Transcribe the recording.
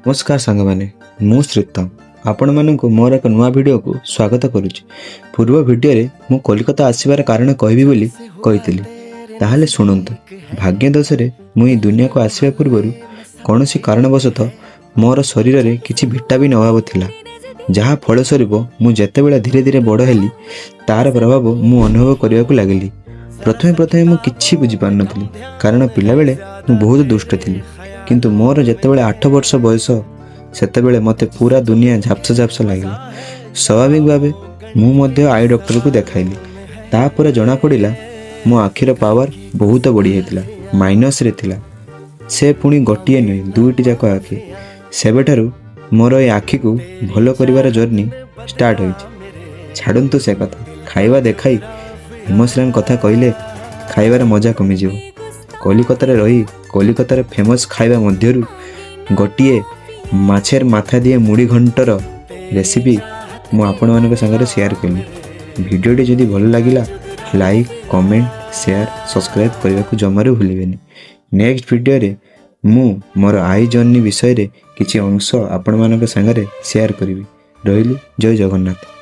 नमस्कार सांग मैंने मु श्रीतम आपण मानक मोर एक नुआ वीडियो को स्वागत करुच्ची। पूर्व वीडियो रे मु कोलकाता आसबार कारण कहबी बोली कही ताहले शुणुंतु। भाग्य दोष रे मु ई दुनिया को आसवा पूर्व कौन सी कारणवशतः मोर शरीर में किसी विटामिन अभाव थिला, जहाँ फलस्वरूप मु जेतेबेला धीरे धीरे बड़ हेली तार प्रभाव मु अनुभव करने को लगिली। प्रथमे प्रथमे मु किछि बुझी पार नथिली, कारण पिला बेले मु बहुत दुष्ट थिली। किंतु मोर जेतेबेले 8 वर्ष बयस सेतेबेले मते पूरा दुनिया झापसा झापसा लगिला। स्वाभाविक भावे मु मध्य आई डॉक्टर को देखाइली। तापर जना पड़िला मो आखिर पावर बहुत बढ़ी हेतिला, माइनस रे थिला। से पुणी गोटिए नुहे दुईटी जाक आखि। सेबेठारु मोर ए आखि को भलो करिवार जर्नी स्टार्ट होइछि। छाड़ंतु से कथा, खाइबा देखाई इमोशनल कथा कहले खाइबार मजा कमी जीव। कलिकता रे रही कलिकतार फेमस खाइबा मध्यरु गोटिए माछेर माथा दिए मुड़ी घंटर रेसिपी मु आपण मानक संगे शेयर कली। वीडियोटी जदि भल लागिला लाइक कमेंट शेयर सब्सक्राइब करने को जमारू भूलिबेनी। नेक्स्ट वीडियो रे मु मोर आई जर्नी विषय रे किछि अंश आपण मानक संगे शेयर करिवि। रहिली जय जगन्नाथ।